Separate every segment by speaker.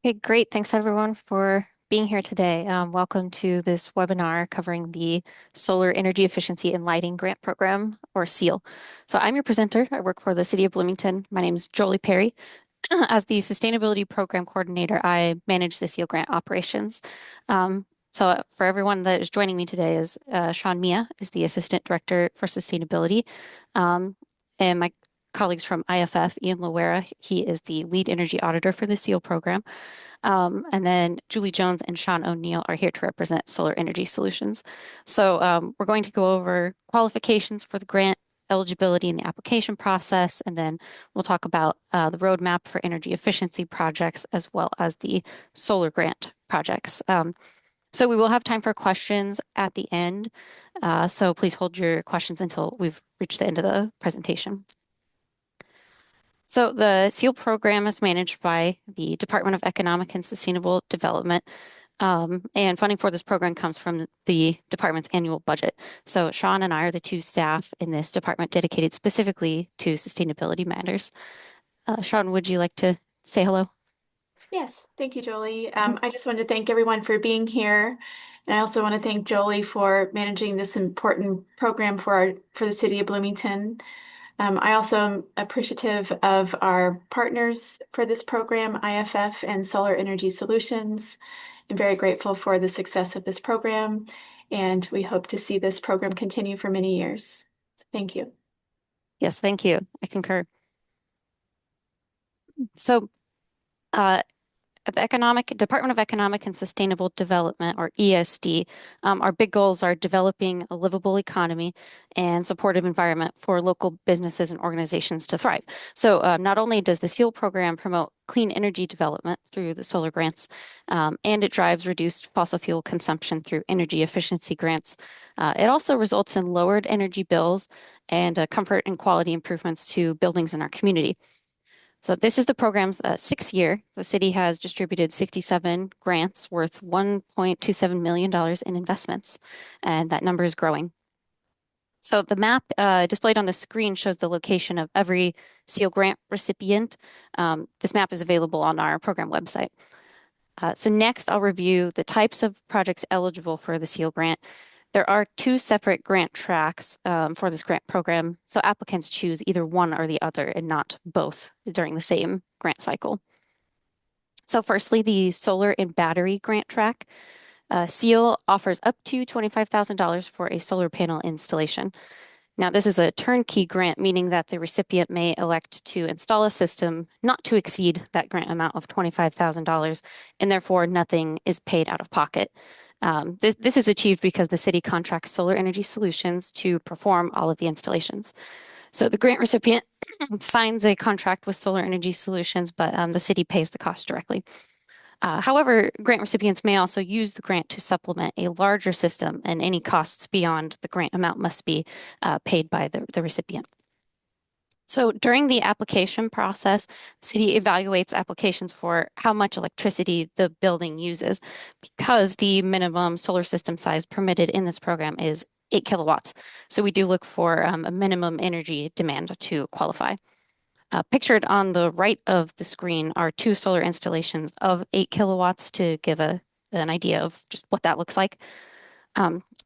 Speaker 1: Okay, great. Thanks everyone for being here today. Welcome to this webinar covering the Solar Energy Efficiency and Lighting Grant Program, or SEAL. So I'm your presenter. I work for the City of Bloomington. My name is Jolie Perry. As the Sustainability Program Coordinator, I manage the SEAL grant operations. For everyone that is joining me today is Sean Mia is the Assistant Director for Sustainability. Um, and my colleagues from IFF, Ian Loera, he is the Lead Energy Auditor for the SEAL program. And then Julie Jones and Sean O'Neill are here to represent Solar Energy Solutions. We're going to go over qualifications for the grant, eligibility in the application process, and then we'll talk about the roadmap for energy efficiency projects as well as the solar grant projects. So we will have time for questions at the end. So please hold your questions until we've reached the end of the presentation. So the SEAL program is managed by the Department of Economic and Sustainable Development. And funding for this program comes from the department's annual budget. So Sean and I are the two staff in this department dedicated specifically to sustainability matters. Sean, would you like to say hello?
Speaker 2: Yes, thank you, Jolie. I just wanted to thank everyone for being here. And I also want to thank Jolie for managing this important program for the city of Bloomington. I also am appreciative of our partners for this program, IFF and Solar Energy Solutions. I'm very grateful for the success of this program, and we hope to see this program continue for many years. So thank you.
Speaker 1: Yes, thank you. I concur. So uh, At the Department of Economic and Sustainable Development, or ESD, our big goals are developing a livable economy and supportive environment for local businesses and organizations to thrive. Not only does the SEAL program promote clean energy development through the solar grants, and it drives reduced fossil fuel consumption through energy efficiency grants, it also results in lowered energy bills and comfort and quality improvements to buildings in our community. So this is the program's sixth year. The city has distributed 67 grants worth $1.27 million in investments, and that number is growing. So the map displayed on the screen shows the location of every SEAL grant recipient. This map is available on our program website. So next, I'll review the types of projects eligible for the SEAL grant. There are two separate grant tracks for this grant program, so applicants choose either one or the other and not both during the same grant cycle. So firstly, the solar and battery grant track. SEAL offers up to $25,000 for a solar panel installation. Now, this is a turnkey grant, meaning that the recipient may elect to install a system not to exceed that grant amount of $25,000, and therefore nothing is paid out of pocket. This is achieved because the city contracts Solar Energy Solutions to perform all of the installations. So the grant recipient signs a contract with Solar Energy Solutions, but the city pays the cost directly. However, grant recipients may also use the grant to supplement a larger system, and any costs beyond the grant amount must be paid by the recipient. So during the application process, the city evaluates applications for how much electricity the building uses because the minimum solar system size permitted in this program is 8 kilowatts. So we do look for a minimum energy demand to qualify. Pictured on the right of the screen are two solar installations of 8 kilowatts to give an idea of just what that looks like.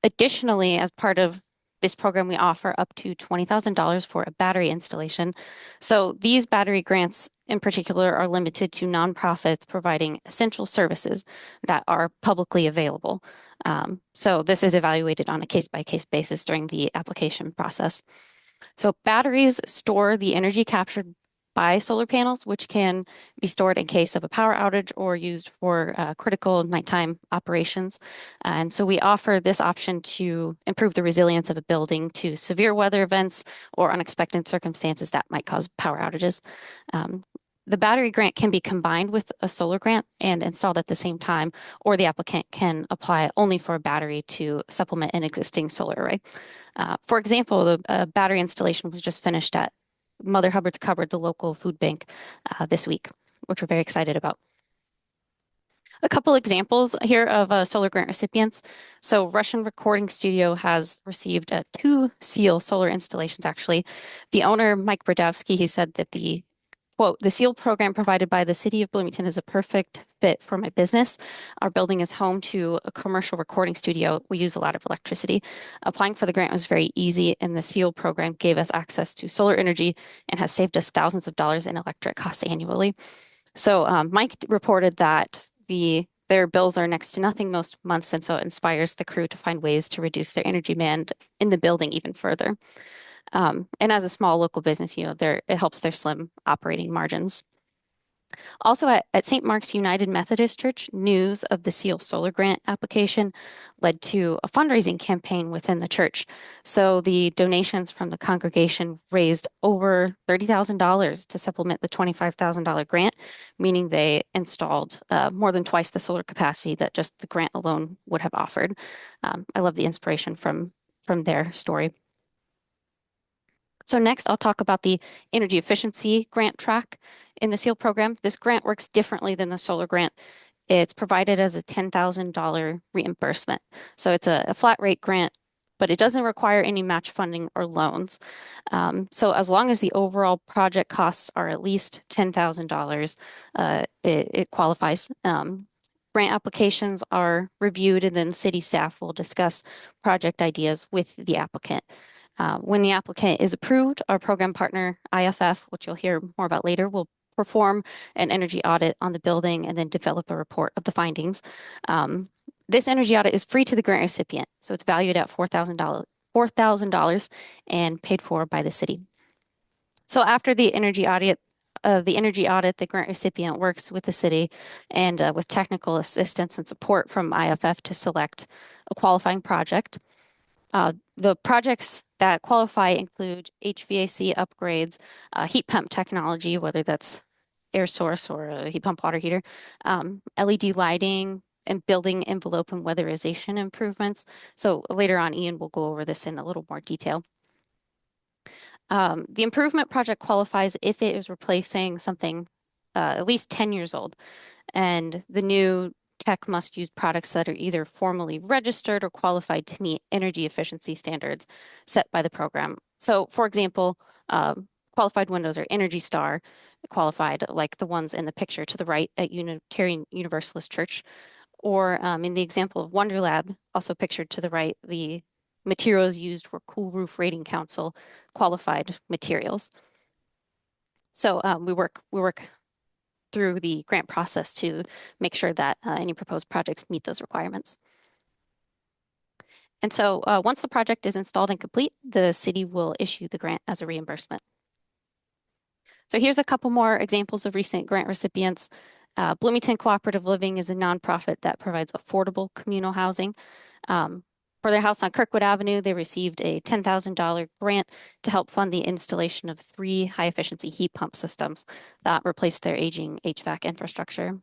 Speaker 1: Additionally, as part of this program, we offer up to $20,000 for a battery installation. So these battery grants in particular are limited to nonprofits providing essential services that are publicly available. So this is evaluated on a case-by-case basis during the application process. So batteries store the energy captured by solar panels, which can be stored in case of a power outage or used for critical nighttime operations. And so we offer this option to improve the resilience of a building to severe weather events or unexpected circumstances that might cause power outages. The battery grant can be combined with a solar grant and installed at the same time, or the applicant can apply only for a battery to supplement an existing solar array. For example, the battery installation was just finished at Mother Hubbard's Cupboard, the local food bank, this week, which we're very excited about. A couple examples here of solar grant recipients. So Russian Recording Studio has received two SEAL solar installations, actually. The owner, Mike Brodowski, he said that the Quote, the SEAL program provided by the City of Bloomington is a perfect fit for my business. Our building is home to a commercial recording studio. We use a lot of electricity. Applying for the grant was very easy, and the SEAL program gave us access to solar energy and has saved us thousands of dollars in electric costs annually. So Mike reported that their bills are next to nothing most months, and so it inspires the crew to find ways to reduce their energy demand in the building even further. And as a small local business, it helps their slim operating margins. Also at St. Mark's United Methodist Church, news of the SEAL Solar Grant application led to a fundraising campaign within the church. So the donations from the congregation raised over $30,000 to supplement the $25,000 grant, meaning they installed more than twice the solar capacity that just the grant alone would have offered. I love the inspiration from their story. So next, I'll talk about the energy efficiency grant track in the SEAL program. This grant works differently than the solar grant. It's provided as a $10,000 reimbursement. So it's a flat rate grant, but it doesn't require any match funding or loans. So as long as the overall project costs are at least $10,000, it qualifies. Grant applications are reviewed, and then city staff will discuss project ideas with the applicant. When the applicant is approved, our program partner, IFF, which you'll hear more about later, will perform an energy audit on the building and then develop a report of the findings. This energy audit is free to the grant recipient, so it's valued at $4,000 and paid for by the city. So after the grant recipient works with the city and with technical assistance and support from IFF to select a qualifying project. The projects that qualify include HVAC upgrades, heat pump technology, whether that's air source or a heat pump water heater, LED lighting, and building envelope and weatherization improvements. So later on, Ian will go over this in a little more detail. The improvement project qualifies if it is replacing something at least 10 years old, and the new tech must use products that are either formally registered or qualified to meet energy efficiency standards set by the program. So, for example, qualified windows are Energy Star qualified, like the ones in the picture to the right at Unitarian Universalist Church, or in the example of Wonder Lab, also pictured to the right, the materials used were Cool Roof Rating Council qualified materials. So we work through the grant process to make sure that any proposed projects meet those requirements. And so once the project is installed and complete, the city will issue the grant as a reimbursement. So here's a couple more examples of recent grant recipients. Bloomington Cooperative Living is a nonprofit that provides affordable communal housing. For their house on Kirkwood Avenue, they received a $10,000 grant to help fund the installation of 3 high-efficiency heat pump systems that replace their aging HVAC infrastructure.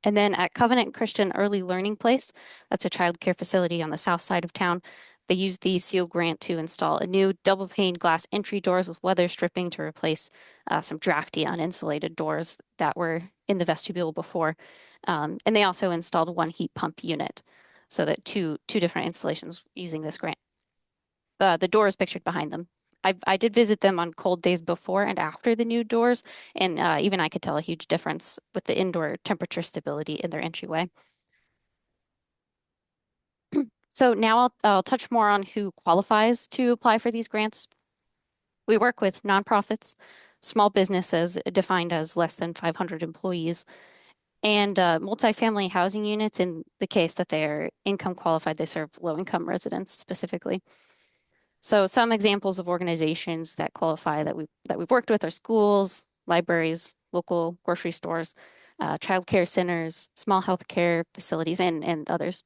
Speaker 1: And then at Covenant Christian Early Learning Place, that's a child care facility on the south side of town, they used the SEAL grant to install a new double-pane glass entry doors with weather stripping to replace some drafty uninsulated doors that were in the vestibule before. And they also installed 1 heat pump unit, so that two different installations using this grant. The door is pictured behind them. I did visit them on cold days before and after the new doors, and even I could tell a huge difference with the indoor temperature stability in their entryway. So now I'll touch more on who qualifies to apply for these grants. We work with nonprofits, small businesses defined as less than 500 employees, and multifamily housing units in the case that they're income qualified, they serve low-income residents specifically. So some examples of organizations that qualify that we've worked with are schools, libraries, local grocery stores, child care centers, small health care facilities, and others.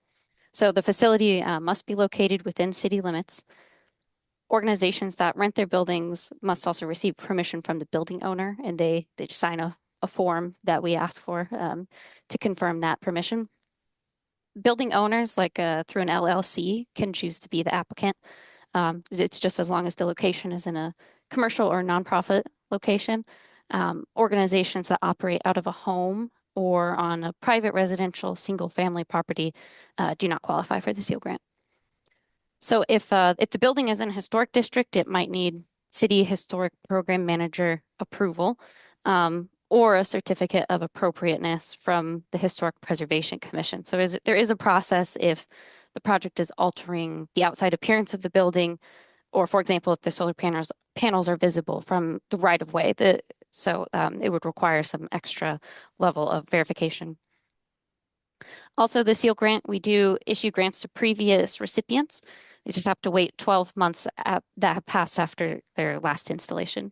Speaker 1: So the facility must be located within city limits. Organizations that rent their buildings must also receive permission from the building owner, and they sign a form that we ask for to confirm that permission. Building owners, like through an LLC, can choose to be the applicant. It's just as long as the location is in a commercial or nonprofit location. Organizations that operate out of a home or on a private residential single-family property do not qualify for the SEAL grant. So if the building is in a historic district, it might need city historic program manager approval. or a certificate of appropriateness from the Historic Preservation Commission. So there is a process if the project is altering the outside appearance of the building, or for example, if the solar panels are visible from the right of way. It would require some extra level of verification. Also, the SEAL grant, we do issue grants to previous recipients. They just have to wait 12 months that have passed after their last installation.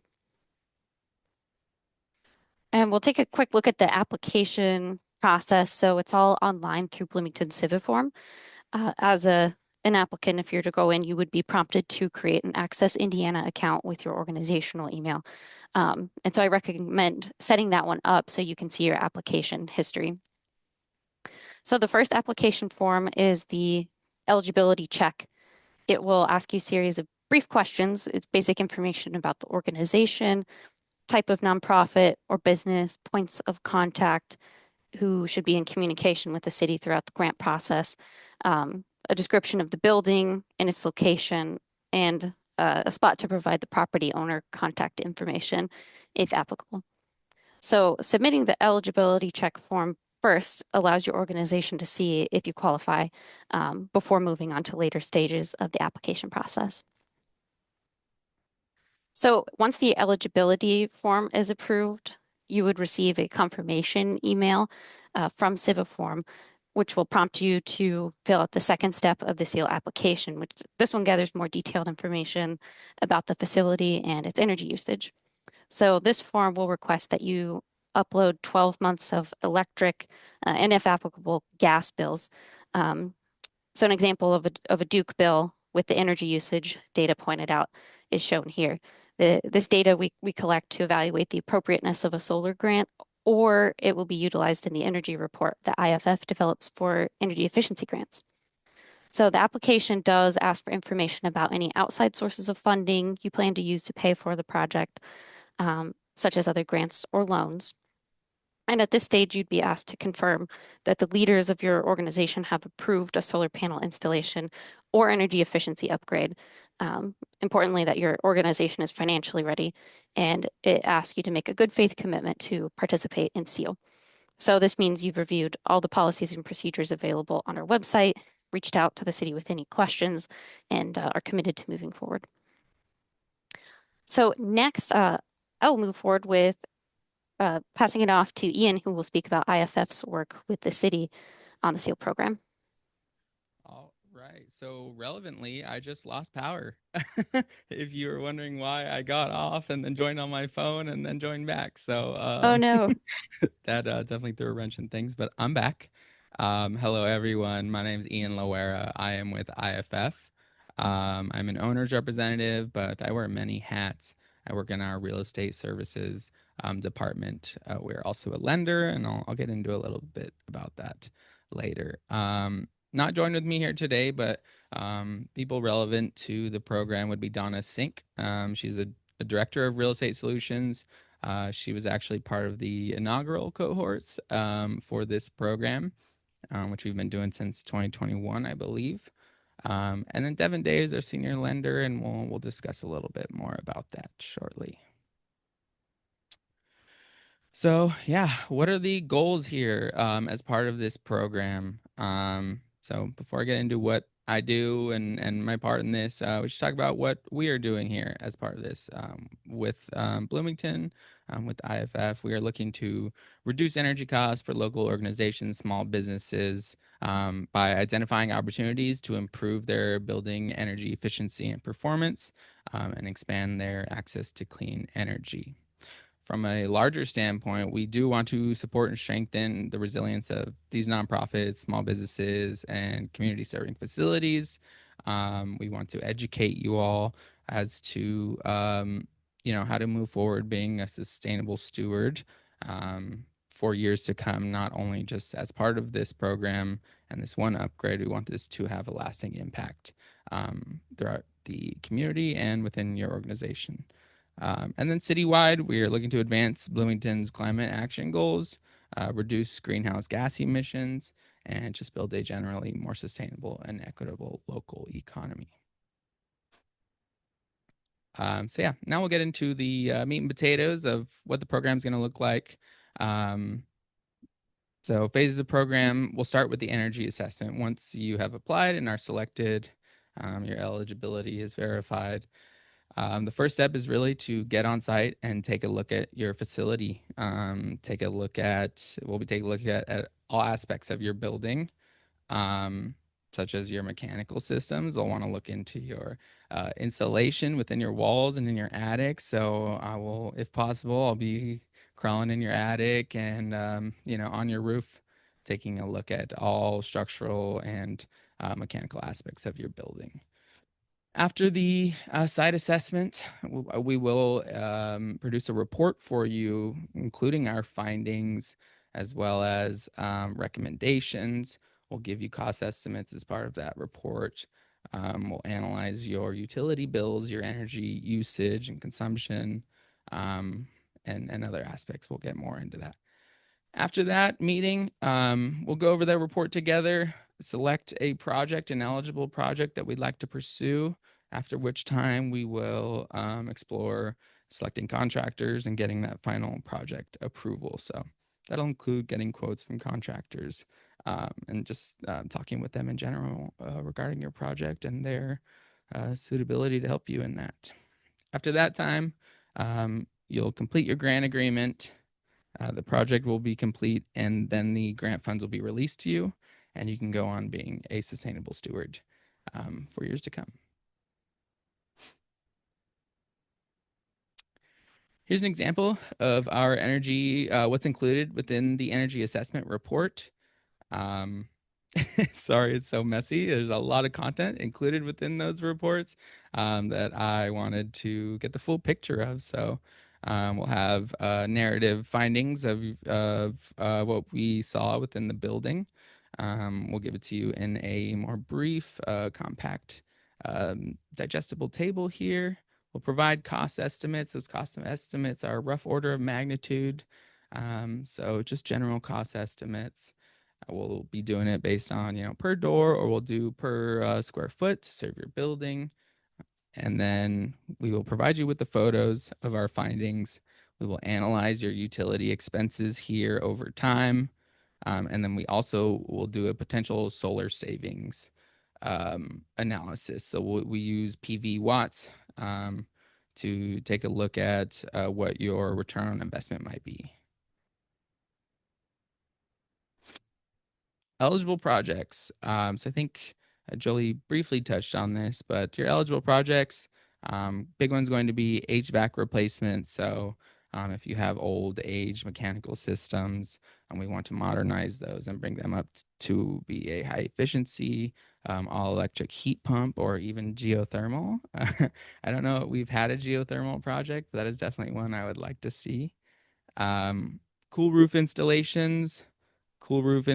Speaker 1: And we'll take a quick look at the application process. So it's all online through Bloomington Civiform. As an applicant, if you're to go in, you would be prompted to create an Access Indiana account with your organizational email. And so I recommend setting that one up so you can see your application history. So the first application form is the eligibility check. It will ask you a series of brief questions. It's basic information about the organization, type of nonprofit or business, points of contact, who should be in communication with the city throughout the grant process, a description of the building and its location, and a spot to provide the property owner contact information if applicable. So submitting the eligibility check form first allows your organization to see if you qualify before moving on to later stages of the application process. So once the eligibility form is approved, you would receive a confirmation email from Civiform, which will prompt you to fill out the second step of the SEAL application, which this one gathers more detailed information about the facility and its energy usage. So this form will request that you upload 12 months of electric and, if applicable, gas bills. So an example of a Duke bill with the energy usage data pointed out is shown here. This data we collect to evaluate the appropriateness of a solar grant, or it will be utilized in the energy report that IFF develops for energy efficiency grants. So the application does ask for information about any outside sources of funding you plan to use to pay for the project, such as other grants or loans. And at this stage, you'd be asked to confirm that the leaders of your organization have approved a solar panel installation or energy efficiency upgrade. Importantly, that your organization is financially ready, and it asks you to make a good faith commitment to participate in SEAL. So this means you've reviewed all the policies and procedures available on our website, reached out to the city with any questions, and are committed to moving forward. So next, I will move forward with passing it off to Ian, who will speak about IFF's work with the city on the SEAL program.
Speaker 3: All right. So relevantly, I just lost power. If you were wondering why I got off and then joined on my phone and then joined back. So
Speaker 1: Oh no.
Speaker 3: that definitely threw a wrench in things, but I'm back. Hello, everyone. My name is Ian Loera. I am with IFF. I'm an owner's representative, but I wear many hats. I work in our real estate services department. We're also a lender, and I'll get into a little bit about that later. Not joined with me here today, but people relevant to the program would be Donna Sink. She's a director of real estate solutions. She was actually part of the inaugural cohorts for this program, which we've been doing since 2021, I believe. And then Devin Day is our senior lender, and we'll discuss a little bit more about that shortly. So yeah, what are the goals here as part of this program? So before I get into what I do and my part in this, we should talk about what we are doing here as part of this. With Bloomington, with IFF, we are looking to reduce energy costs for local organizations, small businesses, by identifying opportunities to improve their building energy efficiency and performance, and expand their access to clean energy. From a larger standpoint, we do want to support and strengthen the resilience of these nonprofits, small businesses, and community serving facilities. We want to educate you all as to how to move forward being a sustainable steward for years to come, not only just as part of this program and this one upgrade. We want this to have a lasting impact throughout the community and within your organization. And then citywide, we are looking to advance Bloomington's climate action goals, reduce greenhouse gas emissions, and just build a generally more sustainable and equitable local economy. So yeah, now we'll get into the meat and potatoes of what the program is going to look like. Um, so phases of program, we'll start with the energy assessment. Once you have applied and are selected, your eligibility is verified. The first step is really to get on site and take a look at your facility. We'll be taking a look at all aspects of your building, um, such as your mechanical systems. They'll want to look into your insulation within your walls and in your attic. So I will, if possible, I'll be crawling in your attic and on your roof, taking a look at all structural and mechanical aspects of your building. After the site assessment, we will produce a report for you, including our findings as well as recommendations. We'll give you cost estimates as part of that report. We'll analyze your utility bills, your energy usage and consumption, and other aspects. We'll get more into that. After that meeting, we'll go over that report together, select a project, an eligible project that we'd like to pursue, after which time we will explore selecting contractors and getting that final project approval. So that'll include getting quotes from contractors and just talking with them in general regarding your project and their suitability to help you in that. After that time, you'll complete your grant agreement. The project will be complete, and then the grant funds will be released to you, and you can go on being a sustainable steward for years to come. Here's an example of our energy, what's included within the energy assessment report. Um, Sorry, it's so messy. There's a lot of content included within those reports that I wanted to get the full picture of. So we'll have narrative findings of what we saw within the building. We'll give it to you in a more brief, compact, digestible table here. We'll provide cost estimates. Those cost estimates are a rough order of magnitude. So just general cost estimates. We'll be doing it based on, per door, or we'll do per square foot to serve your building. And then we will provide you with the photos of our findings. We will analyze your utility expenses here over time. And then we also will do a potential solar savings analysis. So we use PV watts to take a look at what your return on investment might be. Eligible projects. So I think Jolie briefly touched on this, but your eligible projects, big one's going to be HVAC replacement. So if you have old age mechanical systems and we want to modernize those and bring them up to be a high efficiency, all electric heat pump or even geothermal. I don't know, we've had a geothermal project, but that is definitely one I would like to see. Um, cool roof installations. Cool roof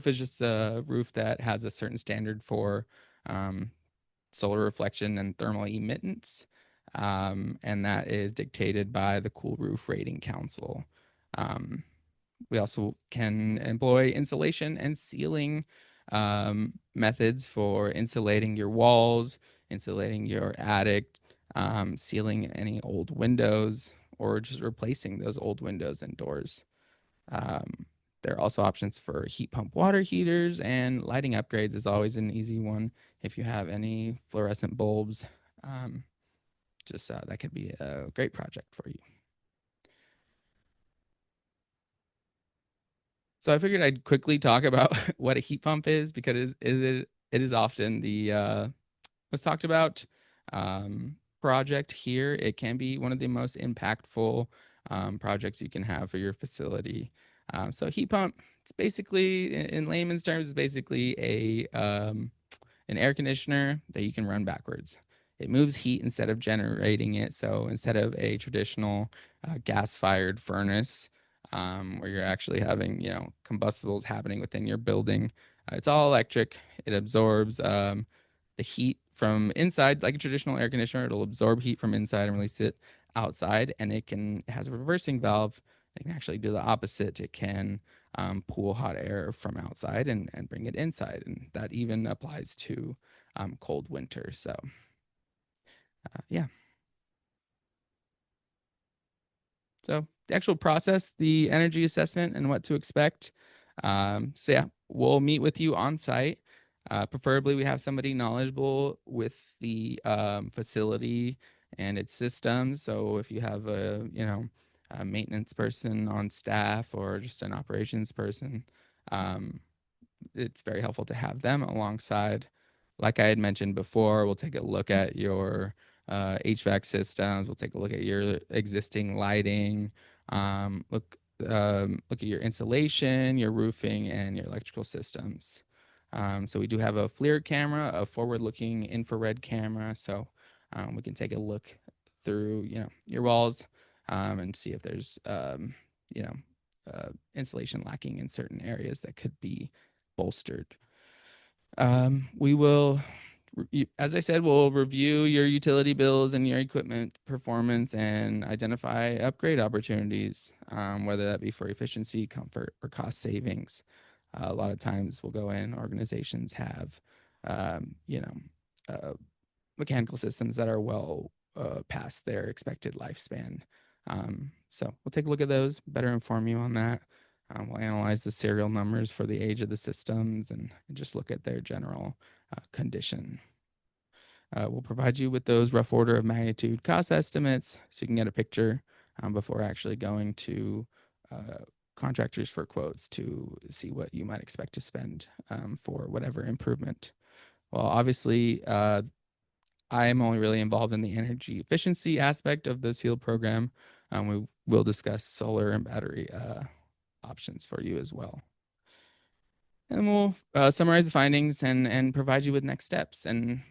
Speaker 3: is just a roof that has a certain standard for um, solar reflection and thermal emittance, and that is dictated by the Cool Roof Rating Council. Um, we also can employ insulation and sealing methods for insulating your walls, insulating your attic, sealing any old windows, or just replacing those old windows and doors. Um, there are also options for heat pump water heaters, and lighting upgrades is always an easy one. If you have any fluorescent bulbs, um, just that could be a great project for you. So I figured I'd quickly talk about what a heat pump is, because it is often the was talked about project here. It can be one of the most impactful projects you can have for your facility. So heat pump, it's basically, in layman's terms, it's basically an air conditioner that you can run backwards. It moves heat instead of generating it. So instead of a traditional gas-fired furnace where you're actually having, combustibles happening within your building, it's all electric. It absorbs the heat from inside, like a traditional air conditioner. It'll absorb heat from inside and release it outside, and it has a reversing valve. It can actually do the opposite. It can pull hot air from outside and bring it inside, and that even applies to cold winter. So, yeah. So the actual process, the energy assessment, and what to expect. So yeah, we'll meet with you on site. Preferably, we have somebody knowledgeable with the facility and its systems. So if you have a maintenance person on staff or just an operations person, um, it's very helpful to have them alongside. Like I had mentioned before, we'll take a look at your HVAC systems. We'll take a look at your existing lighting. Look at your insulation, your roofing, and your electrical systems. So we do have a FLIR camera, a forward-looking infrared camera. So we can take a look through, your walls, and see if there's, insulation lacking in certain areas that could be bolstered. We will, as I said, we'll review your utility bills and your equipment performance and identify upgrade opportunities, whether that be for efficiency, comfort, or cost savings. A lot of times we'll go in, organizations have, um, you know, uh, mechanical systems that are well past their expected lifespan. So we'll take a look at those, better inform you on that. We'll analyze the serial numbers for the age of the systems and just look at their general condition. We'll provide you with those rough order of magnitude cost estimates so you can get a picture before actually going to contractors for quotes to see what you might expect to spend for whatever improvement. Well, obviously, I am only really involved in the energy efficiency aspect of the SEAL program. We will discuss solar and battery options for you as well. And we'll summarize the findings and provide you with next steps. And,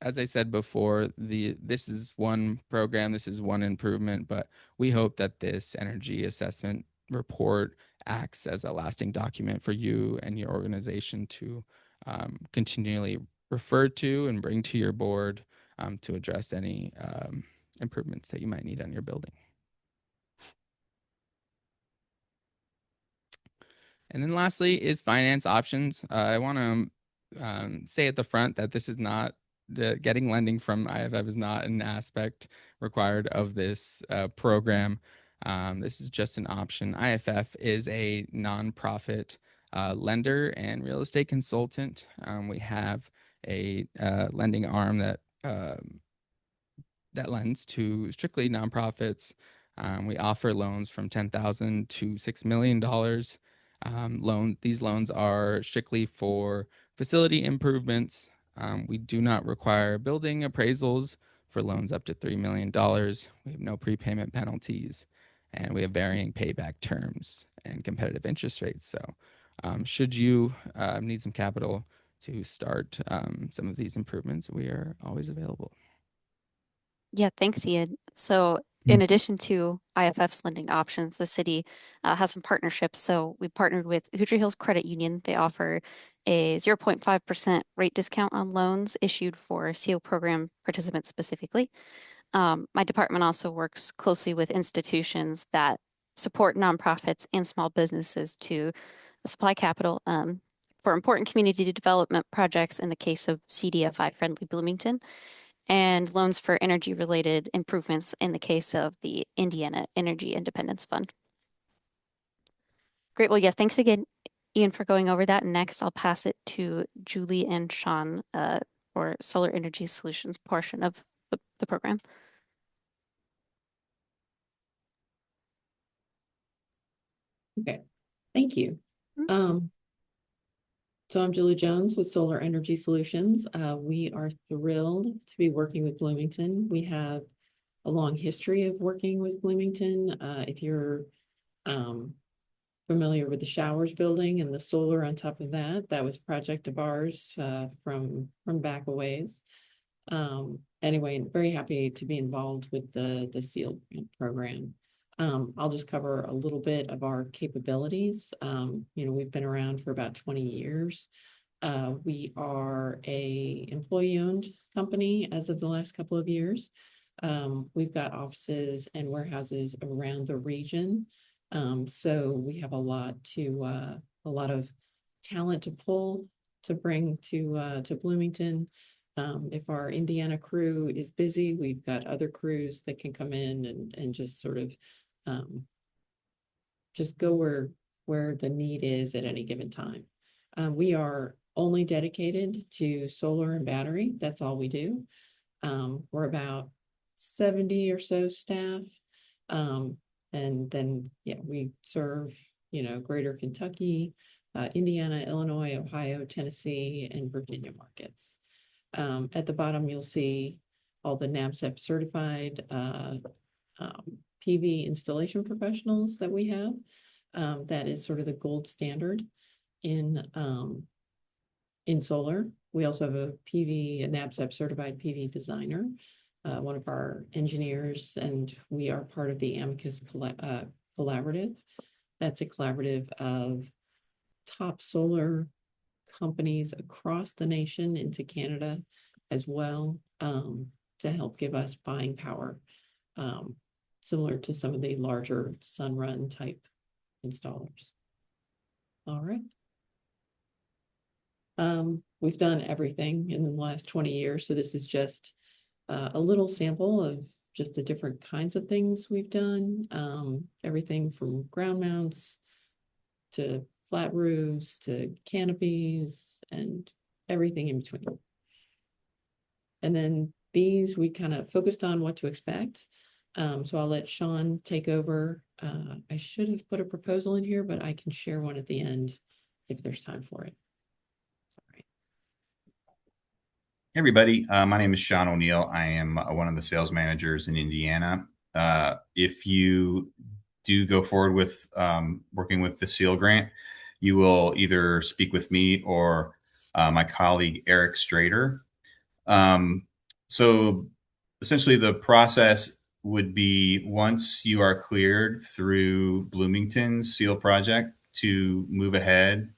Speaker 3: as I said before, this is one program, this is one improvement, but we hope that this energy assessment report acts as a lasting document for you and your organization to continually refer to and bring to your board to address any improvements that you might need on your building. And then lastly is finance options. I want to say at the front that this is not getting lending from IFF is not an aspect required of this program. This is just an option. IFF is a nonprofit lender and real estate consultant. We have a lending arm that lends to strictly nonprofits. We offer loans from $10,000 to $6 million. These loans are strictly for facility improvements. We do not require building appraisals for loans up to $3 million. We have no prepayment penalties, and we have varying payback terms and competitive interest rates. So, should you need some capital to start some of these improvements, we are always available.
Speaker 1: Yeah, thanks, Ian. So, in addition to IFF's lending options, the city has some partnerships. So, we partnered with Hoosier Hills Credit Union. They offer a 0.5% rate discount on loans issued for SEAL program participants specifically. My department also works closely with institutions that support nonprofits and small businesses to supply capital for important community development projects in the case of CDFI Friendly Bloomington, and loans for energy-related improvements in the case of the Indiana Energy Independence Fund. Great. Well, yeah, thanks again, Ian, for going over that. Next, I'll pass it to Julie and Sean for Solar Energy Solutions portion of the program.
Speaker 4: Okay, thank you. So I'm Julie Jones with Solar Energy Solutions. We are thrilled to be working with Bloomington. We have a long history of working with Bloomington. If you're familiar with the Showers building and the solar on top of that, that was a project of ours from back a ways. Anyway, very happy to be involved with the SEAL Grant Program. I'll just cover a little bit of our capabilities. We've been around for about 20 years. We are a employee-owned company as of the last couple of years. We've got offices and warehouses around the region. So we have a lot of talent to pull to bring to Bloomington. If our Indiana crew is busy, we've got other crews that can come in and just sort of just go where the need is at any given time. We are only dedicated to solar and battery. That's all we do. We're about 70 or so staff. And then, yeah, we serve, greater Kentucky, Indiana, Illinois, Ohio, Tennessee, and Virginia markets. At the bottom, you'll see all the NABCEP certified PV installation professionals that we have. That is sort of the gold standard in solar. We also have a NABCEP certified PV designer, one of our engineers, and we are part of the Amicus Collaborative. That's a collaborative of top solar companies across the nation into Canada as well, to help give us buying power, similar to some of the larger Sunrun type installers. All right. We've done everything in the last 20 years, so this is just a little sample of just the different kinds of things we've done. Everything from ground mounts to flat roofs to canopies and everything in between. And then these, we kind of focused on what to expect. So I'll let Sean take over. I should have put a proposal in here, but I can share one at the end if there's time for it.
Speaker 5: Hey everybody, my name is Sean O'Neill. I am one of the sales managers in Indiana. If you do go forward with working with the SEEL grant, you will either speak with me or my colleague Eric Strader. So essentially the process would be, once you are cleared through Bloomington's SEEL project to move ahead,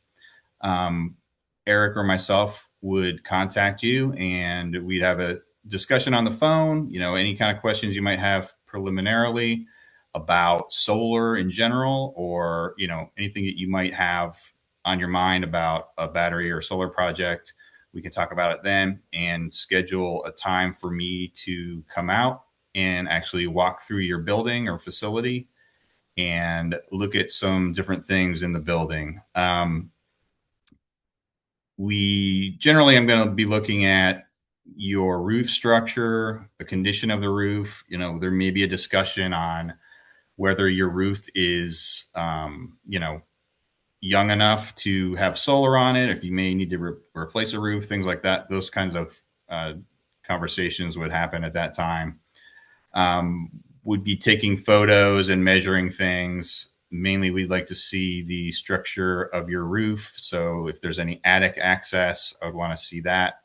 Speaker 5: Eric or myself would contact you and we'd have a discussion on the phone, any kind of questions you might have preliminarily about solar in general, or, anything that you might have on your mind about a battery or solar project. We can talk about it then and schedule a time for me to come out and actually walk through your building or facility and look at some different things in the building. We generally am going to be looking at your roof structure, the condition of the roof. There may be a discussion on whether your roof is, young enough to have solar on it, if you may need to replace a roof, things like that. Those kinds of conversations would happen at that time. Would be taking photos and measuring things. Mainly, we'd like to see the structure of your roof. So if there's any attic access, I would want to see that.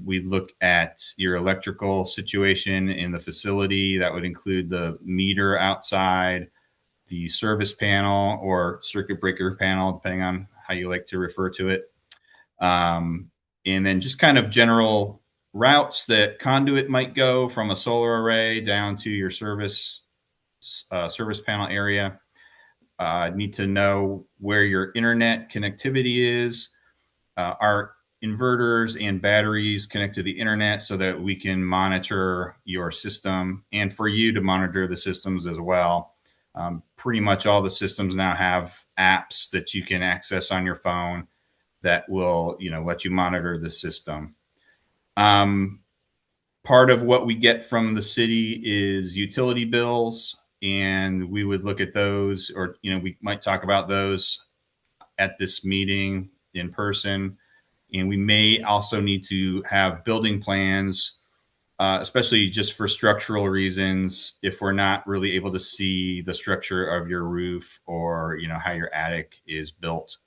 Speaker 5: We look at your electrical situation in the facility. That would include the meter outside, the service panel or circuit breaker panel, depending on how you like to refer to it. And then just kind of general routes that conduit might go from a solar array down to your service panel area. Need to know where your internet connectivity is. Our inverters and batteries connect to the internet so that we can monitor your system and for you to monitor the systems as well. Pretty much all the systems now have apps that you can access on your phone that will, let you monitor the system. Part of what we get from the city is utility bills, and we would look at those, or, we might talk about those at this meeting in person. And we may also need to have building plans, especially just for structural reasons, if we're not really able to see the structure of your roof or, how your attic is built.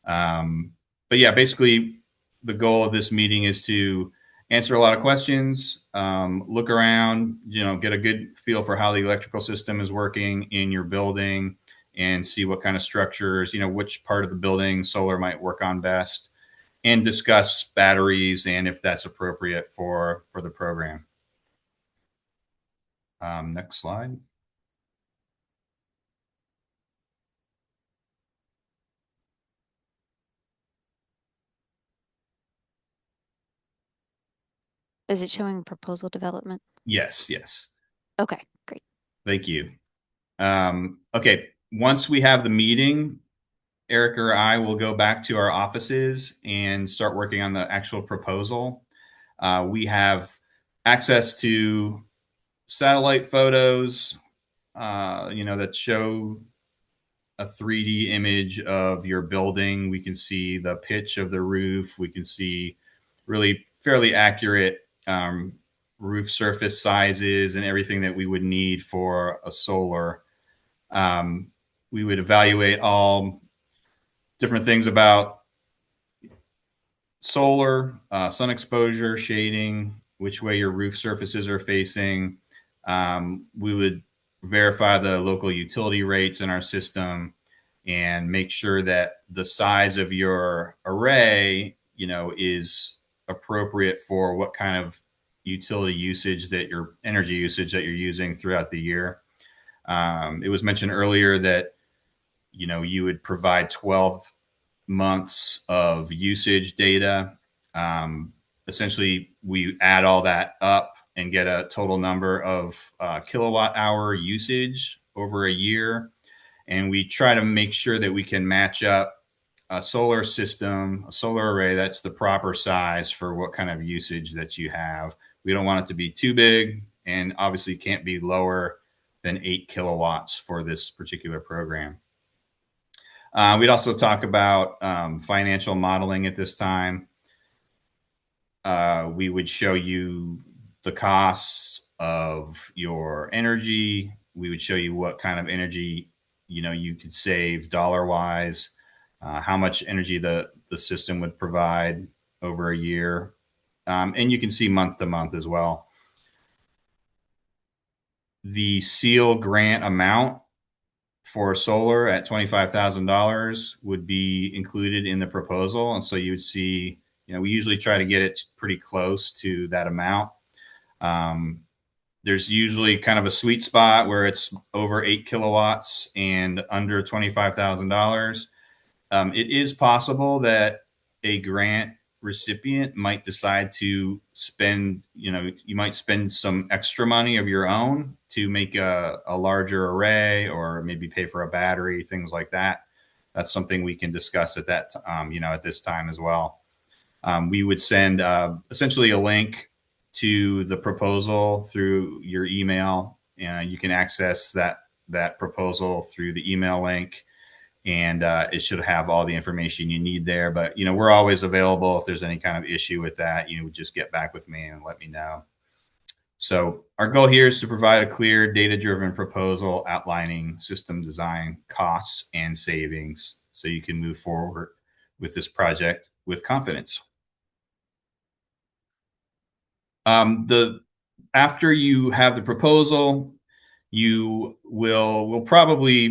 Speaker 5: But yeah, basically the goal of this meeting is to answer a lot of questions, look around, get a good feel for how the electrical system is working in your building and see what kind of structures, which part of the building solar might work on best, and discuss batteries and if that's appropriate for the program. Next slide.
Speaker 1: Is it showing proposal development?
Speaker 5: Yes.
Speaker 1: Okay, great.
Speaker 5: Thank you. Okay, once we have the meeting, Eric or I will go back to our offices and start working on the actual proposal. We have access to satellite photos, that show a 3D image of your building. We can see the pitch of the roof. We can see really fairly accurate roof surface sizes and everything that we would need for a solar. We would evaluate all different things about solar, sun exposure, shading, which way your roof surfaces are facing. We would verify the local utility rates in our system and make sure that the size of your array, is appropriate for what kind of utility usage that your energy usage that you're using throughout the year. It was mentioned earlier that, you would provide 12 months of usage data. Essentially, we add all that up and get a total number of kilowatt hour usage over a year. And we try to make sure that we can match up a solar system, a solar array that's the proper size for what kind of usage that you have. We don't want it to be too big, and obviously can't be lower than 8 kilowatts for this particular program. We'd also talk about financial modeling at this time. We would show you the costs of your energy. We would show you what kind of energy you could save dollar wise, how much energy the system would provide over a year, and you can see month to month as well. The SEEL grant amount for solar at $25,000 would be included in the proposal. And so you would see, we usually try to get it pretty close to that amount. There's usually kind of a sweet spot where it's over 8 kilowatts and under $25,000. It is possible that a grant recipient might decide to spend, you might spend some extra money of your own to make a larger array, or maybe pay for a battery, things like that. That's something we can discuss at that, at this time as well. We would send essentially a link to the proposal through your email. You can access that proposal through the email link, and it should have all the information you need there. But, we're always available if there's any kind of issue with that. Just get back with me and let me know. So our goal here is to provide a clear, data-driven proposal outlining system design costs and savings so you can move forward with this project with confidence. After you have the proposal, will probably,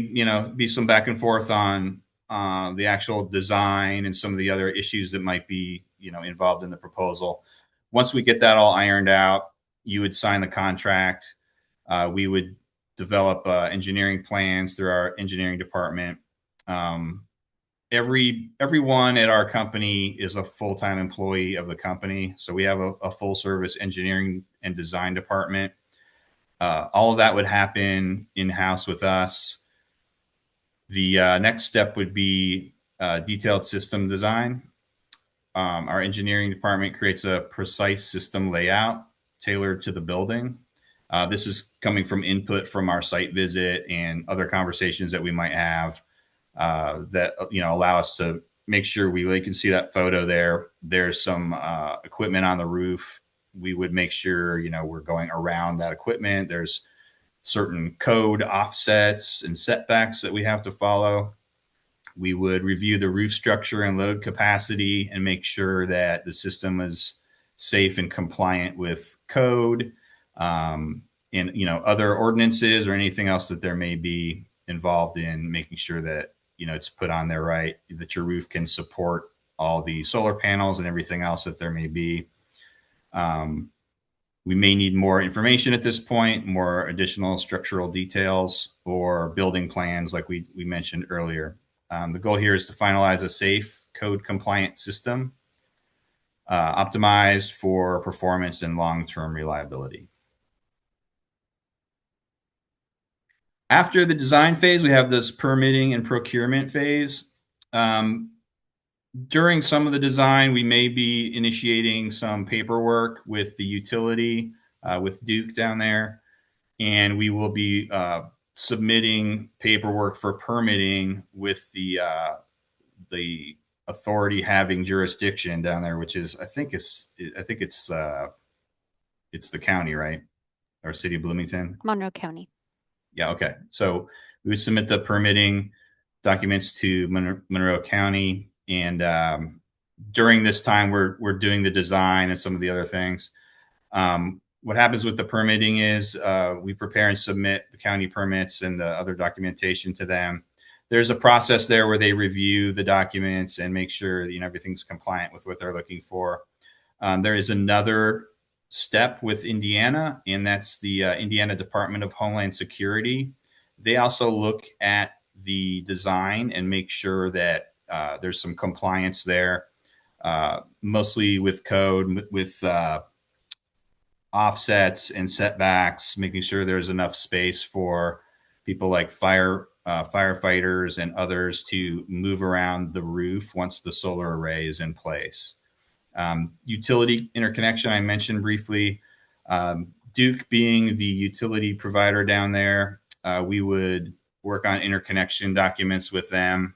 Speaker 5: be some back and forth on the actual design and some of the other issues that might be, involved in the proposal. Once we get that all ironed out, you would sign the contract. We would develop engineering plans through our engineering department. Everyone at our company is a full-time employee of the company. So we have a full service engineering and design department. All of that would happen in-house with us. The next step would be detailed system design. Our engineering department creates a precise system layout tailored to the building. This is coming from input from our site visit and other conversations that we might have that allow us to make sure we can see that photo there. There's some equipment on the roof. We would make sure we're going around that equipment. There's certain code offsets and setbacks that we have to follow. We would review the roof structure and load capacity and make sure that the system is safe and compliant with code, and other ordinances or anything else that there may be involved in making sure that it's put on there right, that your roof can support all the solar panels and everything else that there may be. We may need more information at this point, more additional structural details or building plans like we mentioned earlier. The goal here is to finalize a safe, code compliant system optimized for performance and long-term reliability. After the design phase, we have this permitting and procurement phase. During some of the design, we may be initiating some paperwork with the utility, with Duke down there, and we will be submitting paperwork for permitting with the authority having jurisdiction down there, which is I think it's the county, right? Or city of Bloomington.
Speaker 1: Monroe County.
Speaker 5: Yeah. Okay. So we would submit the permitting documents to Monroe County, and during this time, we're doing the design and some of the other things. What happens with the permitting is we prepare and submit the county permits and the other documentation to them. There's a process there where they review the documents and make sure everything's compliant with what they're looking for. There is another step with Indiana, and that's the Indiana Department of Homeland Security. They also look at the design and make sure that there's some compliance there, mostly with code, with offsets and setbacks, making sure there's enough space for people like firefighters and others to move around the roof once the solar array is in place. Utility interconnection, I mentioned briefly. Duke being the utility provider down there, we would work on interconnection documents with them.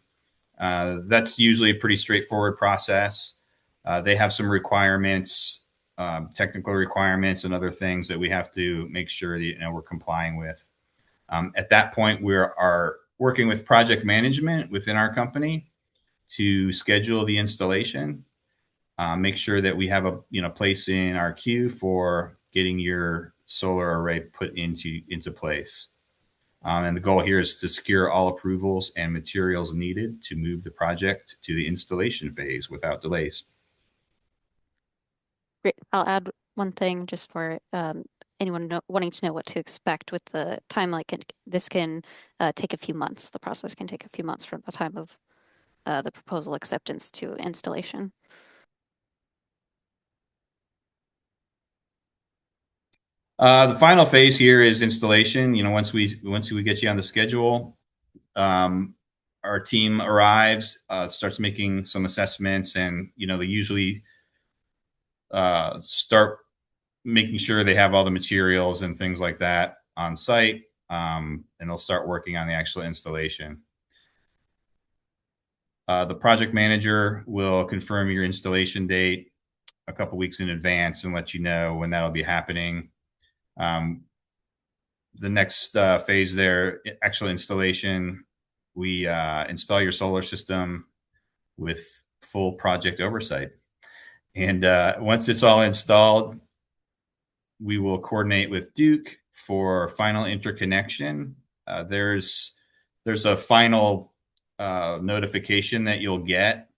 Speaker 5: That's usually a pretty straightforward process. They have some requirements, technical requirements and other things that we have to make sure that we're complying with. At that point, we are working with project management within our company to schedule the installation. Make sure that we have a place in our queue for getting your solar array put into place. And the goal here is to secure all approvals and materials needed to move the project to the installation phase without delays.
Speaker 1: Great. I'll add one thing just for anyone wanting to know what to expect with the timeline. This can take a few months. The process can take a few months from the time of the proposal acceptance to installation.
Speaker 5: The final phase here is installation. Once we get you on the schedule, our team arrives, starts making some assessments, and they usually start making sure they have all the materials and things like that on site, and they'll start working on the actual installation. The project manager will confirm your installation date a couple weeks in advance and let you know when that'll be happening. The next phase there, actual installation, we install your solar system with full project oversight. And once it's all installed, we will coordinate with Duke for final interconnection. There's a final notification that you'll get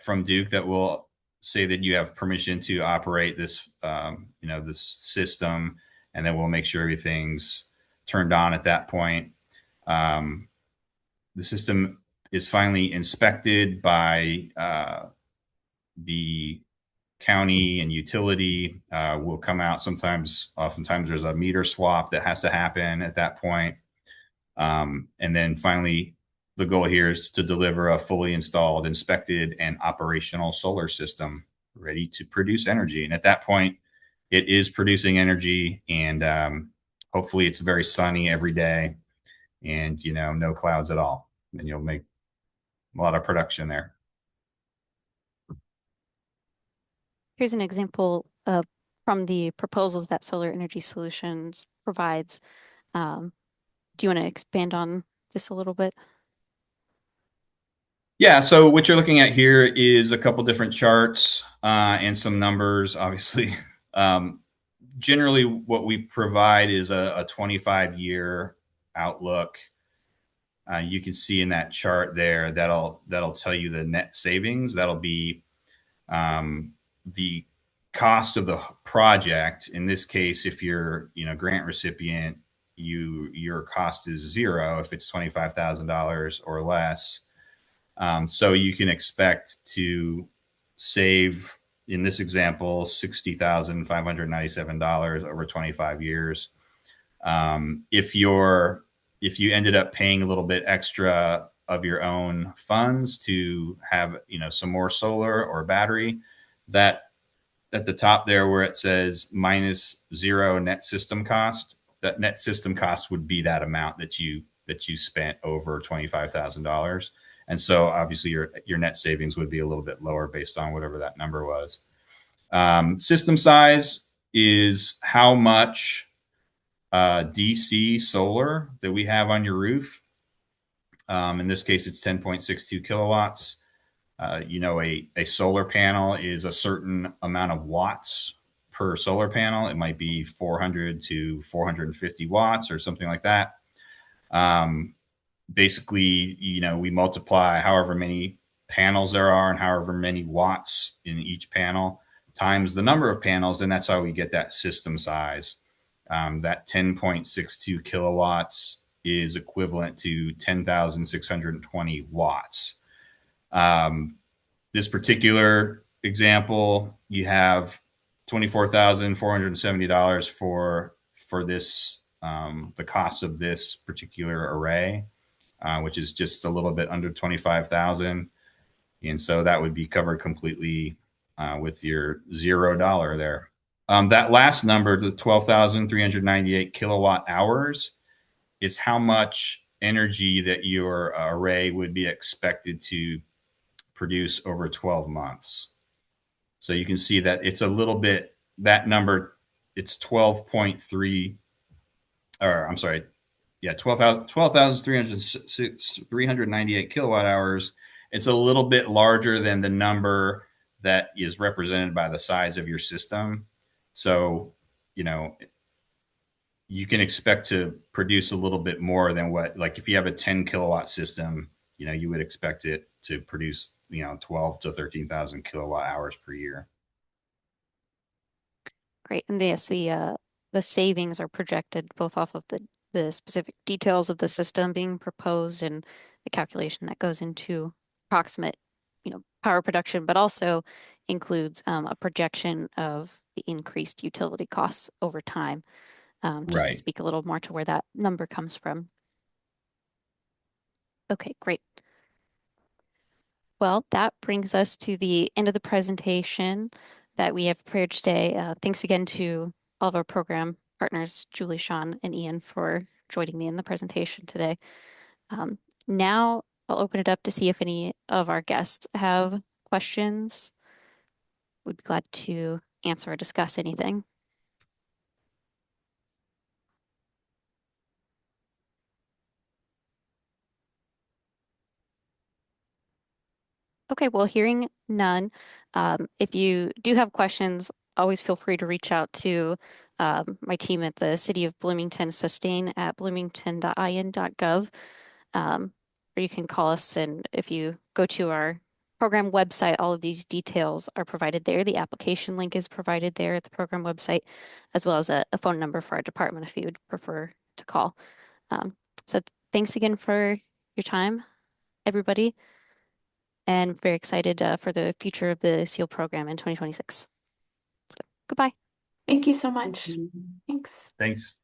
Speaker 5: from Duke that will say that you have permission to operate this this system, and then we'll make sure everything's turned on at that point. The system is finally inspected by the county and utility. Will come out oftentimes there's a meter swap that has to happen at that point. And then finally, the goal here is to deliver a fully installed, inspected, and operational solar system ready to produce energy. And at that point, it is producing energy, and hopefully it's very sunny every day and, no clouds at all. And you'll make a lot of production there.
Speaker 1: Here's an example from the proposals that Solar Energy Solutions provides. Do you want to expand on this a little bit?
Speaker 5: Yeah, so what you're looking at here is a couple different charts and some numbers, obviously. Generally, what we provide is a 25-year outlook. You can see in that chart there, that'll tell you the net savings. That'll be the cost of the project. In this case, if you're grant recipient, your cost is zero if it's $25,000 or less. So you can expect to save, in this example, $60,597 over 25 years. If your if you ended up paying a little bit extra of your own funds to have, some more solar or battery, that at the top there where it says -0 net system cost, that net system cost would be that amount that you spent over $25,000. And so obviously your net savings would be a little bit lower based on whatever that number was. System size is how much DC solar that we have on your roof. In this case, it's 10.62 kilowatts. A solar panel is a certain amount of watts per solar panel. It might be 400 to 450 watts or something like that. Basically, we multiply however many panels there are and however many watts in each panel times the number of panels, and that's how we get that system size. That 10.62 kilowatts is equivalent to 10,620 watts. This particular example, you have $24,470 for this, the cost of this particular array, which is just a little bit under 25,000. And so that would be covered completely with your $0 there. That last number, the 12,398 kilowatt hours, is how much energy that your array would be expected to produce over 12 months. So you can see that it's a little bit, that number, it's 12.3, or I'm sorry, yeah, 12,398 kilowatt hours. It's a little bit larger than the number that is represented by the size of your system. So, you can expect to produce a little bit more than what, like if you have a 10 kilowatt system, you would expect it to produce, 12 to 13,000 kilowatt hours per year.
Speaker 1: Great. And the savings are projected both off of the specific details of the system being proposed and the calculation that goes into approximate, power production, but also includes a projection of the increased utility costs over time. Just to
Speaker 5: Right.
Speaker 1: speak a little more to where that number comes from. Okay, great. Well, that brings us to the end of the presentation that we have prepared today. Thanks again to all of our program partners, Julie, Sean, and Ian, for joining me in the presentation today. Now I'll open it up to see if any of our guests have questions. We'd be glad to answer or discuss anything. Okay, well, hearing none, if you do have questions, always feel free to reach out to my team at the City of Bloomington, Sustain at bloomington.in.gov, or you can call us. And if you go to our program website, all of these details are provided there. The application link is provided there at the program website, as well as a phone number for our department if you would prefer to call. So thanks again for your time, everybody. And very excited for the future of the SEAL program in 2026. So, goodbye.
Speaker 2: Thank you so much. Thanks.
Speaker 5: Thanks.